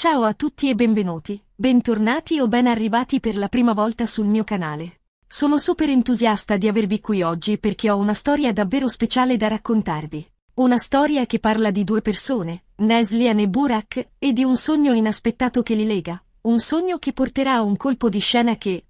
Ciao a tutti e benvenuti, bentornati o ben arrivati per la prima volta sul mio canale. Sono super entusiasta di avervi qui oggi perché ho una storia davvero speciale da raccontarvi. Una storia che parla di due persone, Neslihan e Burak, e di un sogno inaspettato che li lega. Un sogno che porterà a un colpo di scena che,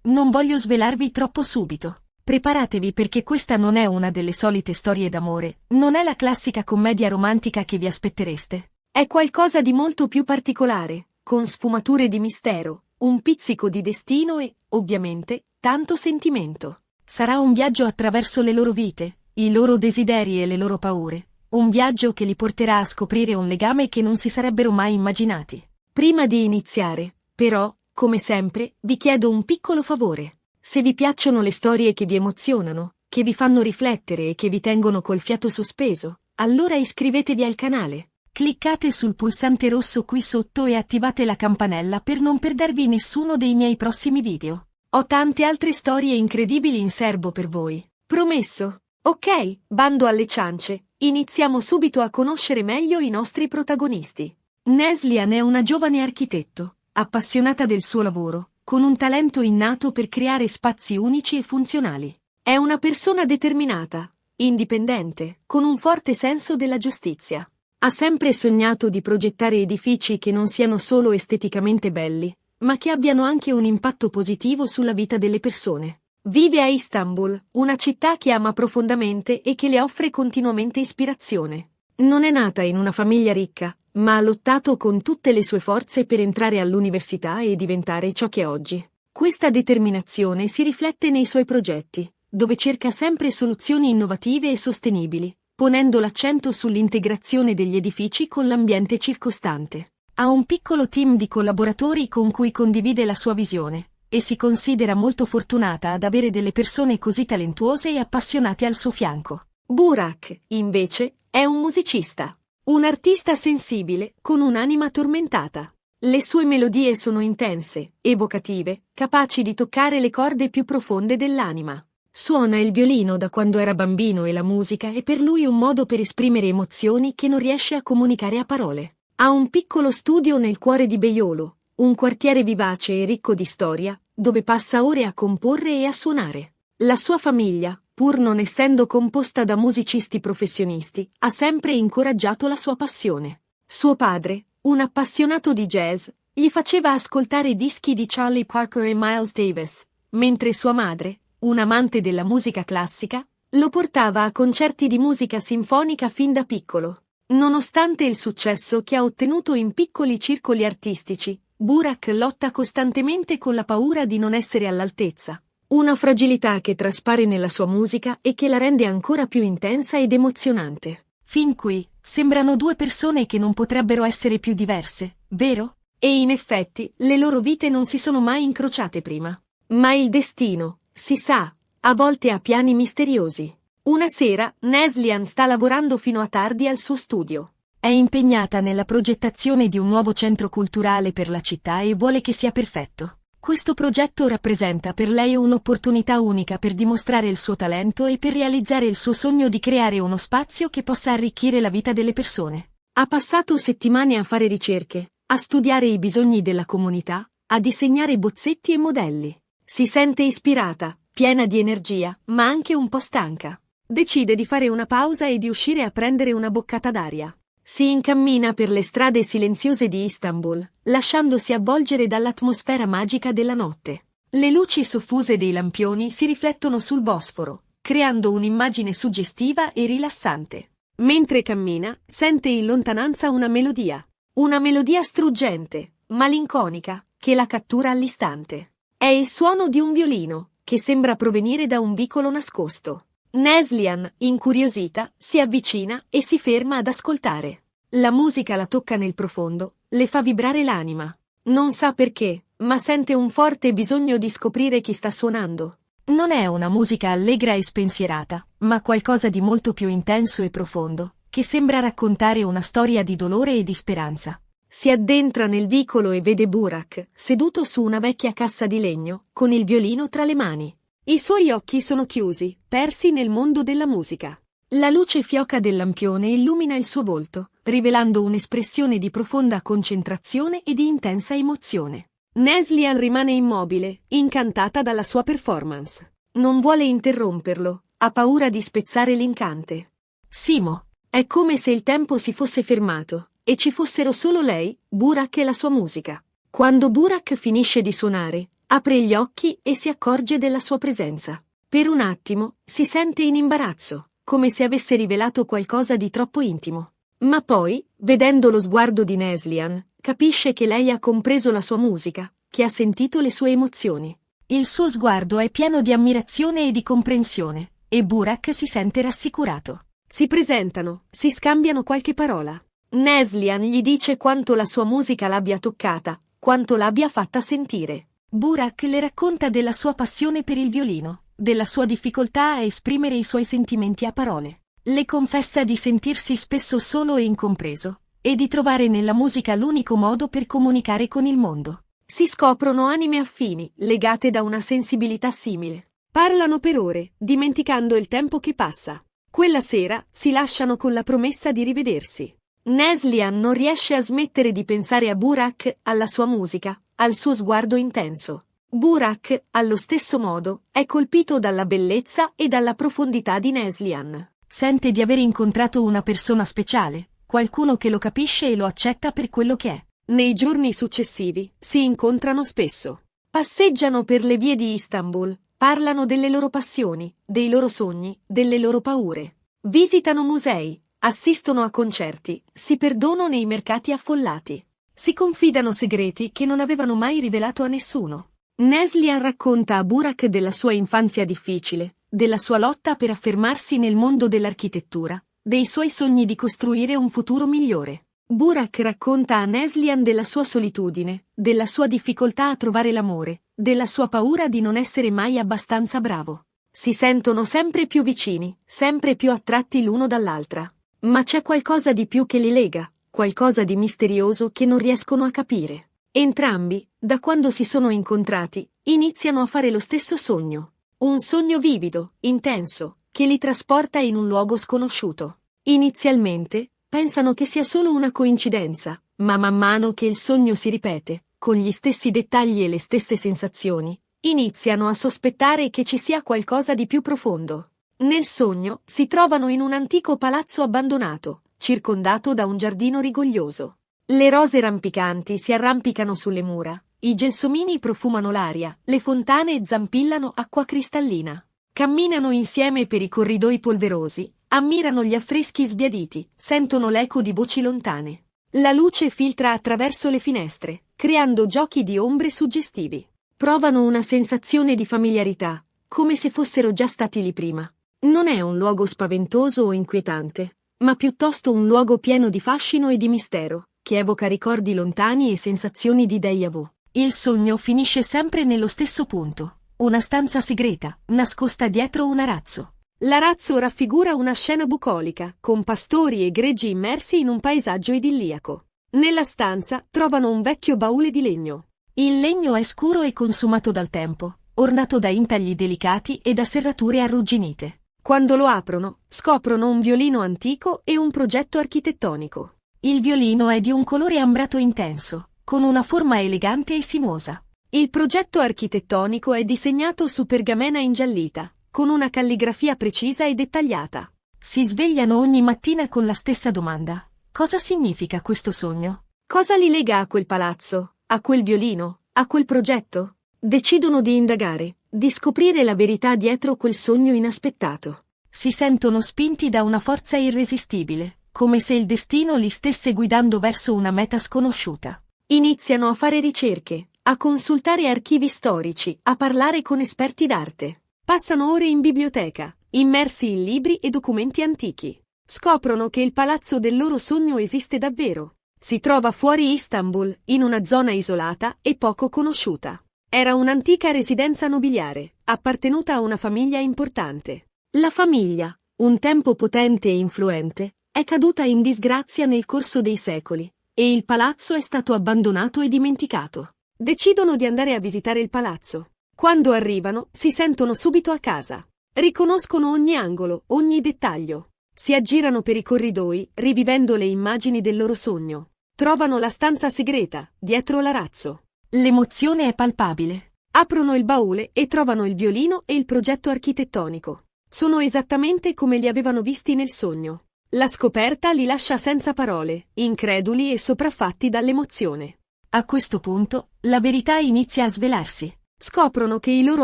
non voglio svelarvi troppo subito. Preparatevi perché questa non è una delle solite storie d'amore, non è la classica commedia romantica che vi aspettereste. È qualcosa di molto più particolare, con sfumature di mistero, un pizzico di destino e, ovviamente, tanto sentimento. Sarà un viaggio attraverso le loro vite, i loro desideri e le loro paure. Un viaggio che li porterà a scoprire un legame che non si sarebbero mai immaginati. Prima di iniziare, però, come sempre, vi chiedo un piccolo favore. Se vi piacciono le storie che vi emozionano, che vi fanno riflettere e che vi tengono col fiato sospeso, allora iscrivetevi al canale. Cliccate sul pulsante rosso qui sotto e attivate la campanella per non perdervi nessuno dei miei prossimi video. Ho tante altre storie incredibili in serbo per voi. Promesso? Ok, bando alle ciance, iniziamo subito a conoscere meglio i nostri protagonisti. Neslihan è una giovane architetto, appassionata del suo lavoro, con un talento innato per creare spazi unici e funzionali. È una persona determinata, indipendente, con un forte senso della giustizia. Ha sempre sognato di progettare edifici che non siano solo esteticamente belli, ma che abbiano anche un impatto positivo sulla vita delle persone. Vive a Istanbul, una città che ama profondamente e che le offre continuamente ispirazione. Non è nata in una famiglia ricca, ma ha lottato con tutte le sue forze per entrare all'università e diventare ciò che è oggi. Questa determinazione si riflette nei suoi progetti, dove cerca sempre soluzioni innovative e sostenibili, ponendo l'accento sull'integrazione degli edifici con l'ambiente circostante. Ha un piccolo team di collaboratori con cui condivide la sua visione, e si considera molto fortunata ad avere delle persone così talentuose e appassionate al suo fianco. Burak, invece, è un musicista. Un artista sensibile, con un'anima tormentata. Le sue melodie sono intense, evocative, capaci di toccare le corde più profonde dell'anima. Suona il violino da quando era bambino e la musica è per lui un modo per esprimere emozioni che non riesce a comunicare a parole. Ha un piccolo studio nel cuore di Beyoğlu, un quartiere vivace e ricco di storia, dove passa ore a comporre e a suonare. La sua famiglia, pur non essendo composta da musicisti professionisti, ha sempre incoraggiato la sua passione. Suo padre, un appassionato di jazz, gli faceva ascoltare dischi di Charlie Parker e Miles Davis, mentre sua madre, un amante della musica classica, lo portava a concerti di musica sinfonica fin da piccolo. Nonostante il successo che ha ottenuto in piccoli circoli artistici, Burak lotta costantemente con la paura di non essere all'altezza. Una fragilità che traspare nella sua musica e che la rende ancora più intensa ed emozionante. Fin qui, sembrano due persone che non potrebbero essere più diverse, vero? E in effetti, le loro vite non si sono mai incrociate prima. Ma il destino, si sa, a volte ha piani misteriosi. Una sera, Neslihan sta lavorando fino a tardi al suo studio. È impegnata nella progettazione di un nuovo centro culturale per la città e vuole che sia perfetto. Questo progetto rappresenta per lei un'opportunità unica per dimostrare il suo talento e per realizzare il suo sogno di creare uno spazio che possa arricchire la vita delle persone. Ha passato settimane a fare ricerche, a studiare i bisogni della comunità, a disegnare bozzetti e modelli. Si sente ispirata, piena di energia, ma anche un po' stanca. Decide di fare una pausa e di uscire a prendere una boccata d'aria. Si incammina per le strade silenziose di Istanbul, lasciandosi avvolgere dall'atmosfera magica della notte. Le luci soffuse dei lampioni si riflettono sul Bosforo, creando un'immagine suggestiva e rilassante. Mentre cammina, sente in lontananza una melodia. Una melodia struggente, malinconica, che la cattura all'istante. È il suono di un violino, che sembra provenire da un vicolo nascosto. Neslihan, incuriosita, si avvicina e si ferma ad ascoltare. La musica la tocca nel profondo, le fa vibrare l'anima. Non sa perché, ma sente un forte bisogno di scoprire chi sta suonando. Non è una musica allegra e spensierata, ma qualcosa di molto più intenso e profondo, che sembra raccontare una storia di dolore e di speranza. Si addentra nel vicolo e vede Burak, seduto su una vecchia cassa di legno, con il violino tra le mani. I suoi occhi sono chiusi, persi nel mondo della musica. La luce fioca del lampione illumina il suo volto, rivelando un'espressione di profonda concentrazione e di intensa emozione. Neslihan rimane immobile, incantata dalla sua performance. Non vuole interromperlo, ha paura di spezzare l'incante. Simo. È come se il tempo si fosse fermato, e ci fossero solo lei, Burak e la sua musica. Quando Burak finisce di suonare, apre gli occhi e si accorge della sua presenza. Per un attimo, si sente in imbarazzo, come se avesse rivelato qualcosa di troppo intimo. Ma poi, vedendo lo sguardo di Neslihan, capisce che lei ha compreso la sua musica, che ha sentito le sue emozioni. Il suo sguardo è pieno di ammirazione e di comprensione, e Burak si sente rassicurato. Si presentano, si scambiano qualche parola. Neslihan gli dice quanto la sua musica l'abbia toccata, quanto l'abbia fatta sentire. Burak le racconta della sua passione per il violino, della sua difficoltà a esprimere i suoi sentimenti a parole. Le confessa di sentirsi spesso solo e incompreso, e di trovare nella musica l'unico modo per comunicare con il mondo. Si scoprono anime affini, legate da una sensibilità simile. Parlano per ore, dimenticando il tempo che passa. Quella sera si lasciano con la promessa di rivedersi. Neslihan non riesce a smettere di pensare a Burak, alla sua musica, al suo sguardo intenso. Burak, allo stesso modo, è colpito dalla bellezza e dalla profondità di Neslihan. Sente di aver incontrato una persona speciale, qualcuno che lo capisce e lo accetta per quello che è. Nei giorni successivi si incontrano spesso. Passeggiano per le vie di Istanbul, parlano delle loro passioni, dei loro sogni, delle loro paure. Visitano musei, assistono a concerti, si perdono nei mercati affollati. Si confidano segreti che non avevano mai rivelato a nessuno. Neslihan racconta a Burak della sua infanzia difficile, della sua lotta per affermarsi nel mondo dell'architettura, dei suoi sogni di costruire un futuro migliore. Burak racconta a Neslihan della sua solitudine, della sua difficoltà a trovare l'amore, della sua paura di non essere mai abbastanza bravo. Si sentono sempre più vicini, sempre più attratti l'uno dall'altra. Ma c'è qualcosa di più che li lega, qualcosa di misterioso che non riescono a capire. Entrambi, da quando si sono incontrati, iniziano a fare lo stesso sogno. Un sogno vivido, intenso, che li trasporta in un luogo sconosciuto. Inizialmente, pensano che sia solo una coincidenza, ma man mano che il sogno si ripete, con gli stessi dettagli e le stesse sensazioni, iniziano a sospettare che ci sia qualcosa di più profondo. Nel sogno si trovano in un antico palazzo abbandonato, circondato da un giardino rigoglioso. Le rose rampicanti si arrampicano sulle mura, i gelsomini profumano l'aria, le fontane zampillano acqua cristallina. Camminano insieme per i corridoi polverosi, ammirano gli affreschi sbiaditi, sentono l'eco di voci lontane. La luce filtra attraverso le finestre, creando giochi di ombre suggestivi. Provano una sensazione di familiarità, come se fossero già stati lì prima. Non è un luogo spaventoso o inquietante, ma piuttosto un luogo pieno di fascino e di mistero, che evoca ricordi lontani e sensazioni di déjà vu. Il sogno finisce sempre nello stesso punto. Una stanza segreta, nascosta dietro un arazzo. L'arazzo raffigura una scena bucolica, con pastori e greggi immersi in un paesaggio idilliaco. Nella stanza trovano un vecchio baule di legno. Il legno è scuro e consumato dal tempo, ornato da intagli delicati e da serrature arrugginite. Quando lo aprono, scoprono un violino antico e un progetto architettonico. Il violino è di un colore ambrato intenso, con una forma elegante e sinuosa. Il progetto architettonico è disegnato su pergamena ingiallita, con una calligrafia precisa e dettagliata. Si svegliano ogni mattina con la stessa domanda. Cosa significa questo sogno? Cosa li lega a quel palazzo, a quel violino, a quel progetto? Decidono di indagare, di scoprire la verità dietro quel sogno inaspettato. Si sentono spinti da una forza irresistibile, come se il destino li stesse guidando verso una meta sconosciuta. Iniziano a fare ricerche, a consultare archivi storici, a parlare con esperti d'arte. Passano ore in biblioteca, immersi in libri e documenti antichi. Scoprono che il palazzo del loro sogno esiste davvero. Si trova fuori Istanbul, in una zona isolata e poco conosciuta. Era un'antica residenza nobiliare, appartenuta a una famiglia importante. La famiglia, un tempo potente e influente, è caduta in disgrazia nel corso dei secoli, e il palazzo è stato abbandonato e dimenticato. Decidono di andare a visitare il palazzo. Quando arrivano, si sentono subito a casa. Riconoscono ogni angolo, ogni dettaglio. Si aggirano per i corridoi, rivivendo le immagini del loro sogno. Trovano la stanza segreta, dietro l'arazzo. L'emozione è palpabile. Aprono il baule e trovano il violino e il progetto architettonico. Sono esattamente come li avevano visti nel sogno. La scoperta li lascia senza parole, increduli e sopraffatti dall'emozione. A questo punto, la verità inizia a svelarsi. Scoprono che i loro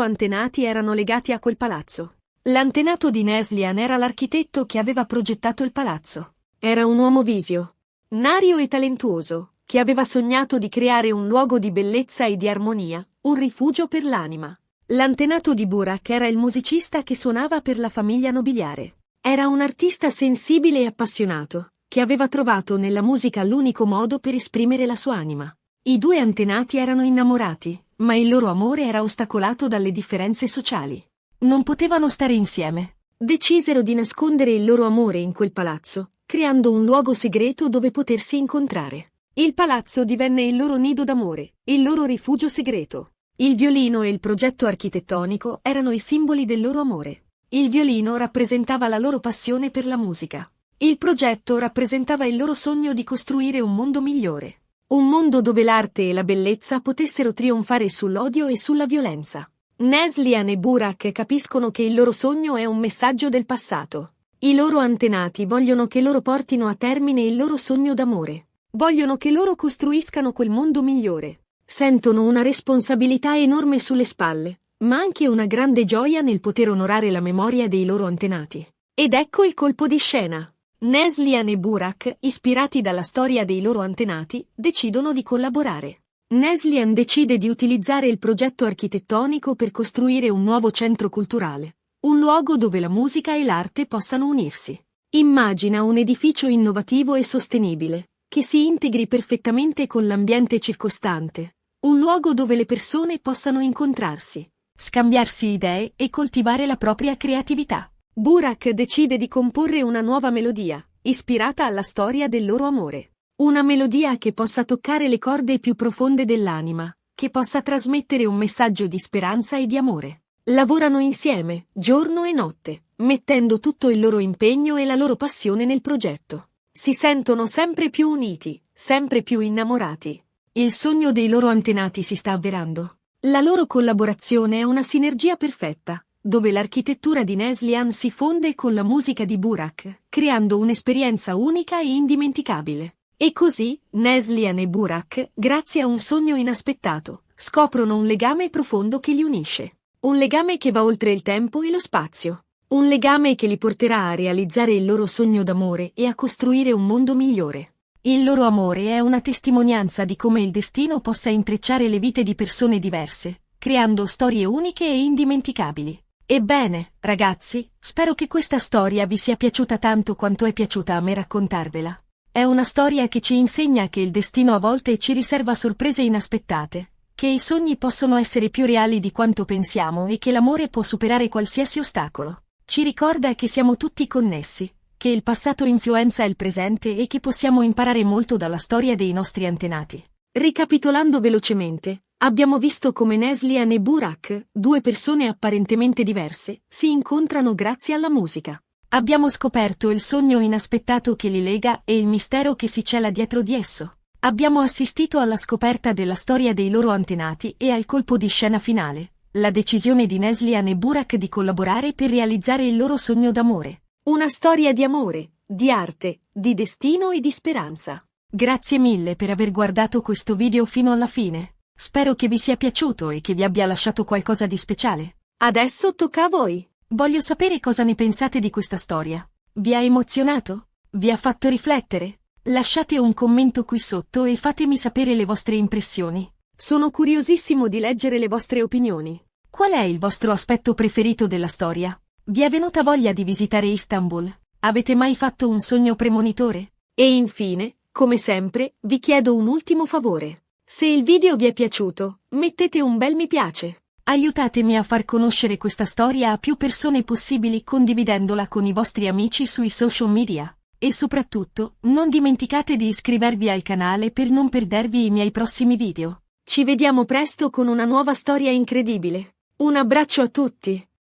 antenati erano legati a quel palazzo. L'antenato di Neslihan era l'architetto che aveva progettato il palazzo. Era un uomo visionario e talentuoso, che aveva sognato di creare un luogo di bellezza e di armonia, un rifugio per l'anima. L'antenato di Burak era il musicista che suonava per la famiglia nobiliare. Era un artista sensibile e appassionato, che aveva trovato nella musica l'unico modo per esprimere la sua anima. I due antenati erano innamorati, ma il loro amore era ostacolato dalle differenze sociali. Non potevano stare insieme. Decisero di nascondere il loro amore in quel palazzo, creando un luogo segreto dove potersi incontrare. Il palazzo divenne il loro nido d'amore, il loro rifugio segreto. Il violino e il progetto architettonico erano i simboli del loro amore. Il violino rappresentava la loro passione per la musica. Il progetto rappresentava il loro sogno di costruire un mondo migliore. Un mondo dove l'arte e la bellezza potessero trionfare sull'odio e sulla violenza. Neslihan e Burak capiscono che il loro sogno è un messaggio del passato. I loro antenati vogliono che loro portino a termine il loro sogno d'amore. Vogliono che loro costruiscano quel mondo migliore. Sentono una responsabilità enorme sulle spalle, ma anche una grande gioia nel poter onorare la memoria dei loro antenati. Ed ecco il colpo di scena. Neslihan e Burak, ispirati dalla storia dei loro antenati, decidono di collaborare. Neslihan decide di utilizzare il progetto architettonico per costruire un nuovo centro culturale, un luogo dove la musica e l'arte possano unirsi. Immagina un edificio innovativo e sostenibile, che si integri perfettamente con l'ambiente circostante, un luogo dove le persone possano incontrarsi, scambiarsi idee e coltivare la propria creatività. Burak decide di comporre una nuova melodia, ispirata alla storia del loro amore. Una melodia che possa toccare le corde più profonde dell'anima, che possa trasmettere un messaggio di speranza e di amore. Lavorano insieme, giorno e notte, mettendo tutto il loro impegno e la loro passione nel progetto. Si sentono sempre più uniti, sempre più innamorati. Il sogno dei loro antenati si sta avverando. La loro collaborazione è una sinergia perfetta, dove l'architettura di Neslihan si fonde con la musica di Burak, creando un'esperienza unica e indimenticabile. E così, Neslihan e Burak, grazie a un sogno inaspettato, scoprono un legame profondo che li unisce. Un legame che va oltre il tempo e lo spazio. Un legame che li porterà a realizzare il loro sogno d'amore e a costruire un mondo migliore. Il loro amore è una testimonianza di come il destino possa intrecciare le vite di persone diverse, creando storie uniche e indimenticabili. Ebbene, ragazzi, spero che questa storia vi sia piaciuta tanto quanto è piaciuta a me raccontarvela. È una storia che ci insegna che il destino a volte ci riserva sorprese inaspettate, che i sogni possono essere più reali di quanto pensiamo e che l'amore può superare qualsiasi ostacolo. Ci ricorda che siamo tutti connessi, che il passato influenza il presente e che possiamo imparare molto dalla storia dei nostri antenati. Ricapitolando velocemente, abbiamo visto come Neslihan e Burak, due persone apparentemente diverse, si incontrano grazie alla musica. Abbiamo scoperto il sogno inaspettato che li lega e il mistero che si cela dietro di esso. Abbiamo assistito alla scoperta della storia dei loro antenati e al colpo di scena finale, la decisione di Neslihan e Burak di collaborare per realizzare il loro sogno d'amore. Una storia di amore, di arte, di destino e di speranza. Grazie mille per aver guardato questo video fino alla fine. Spero che vi sia piaciuto e che vi abbia lasciato qualcosa di speciale. Adesso tocca a voi. Voglio sapere cosa ne pensate di questa storia. Vi ha emozionato? Vi ha fatto riflettere? Lasciate un commento qui sotto e fatemi sapere le vostre impressioni. Sono curiosissimo di leggere le vostre opinioni. Qual è il vostro aspetto preferito della storia? Vi è venuta voglia di visitare Istanbul? Avete mai fatto un sogno premonitore? E infine, come sempre, vi chiedo un ultimo favore. Se il video vi è piaciuto, mettete un bel mi piace. Aiutatemi a far conoscere questa storia a più persone possibili condividendola con i vostri amici sui social media. E soprattutto, non dimenticate di iscrivervi al canale per non perdervi i miei prossimi video. Ci vediamo presto con una nuova storia incredibile. Un abbraccio a tutti!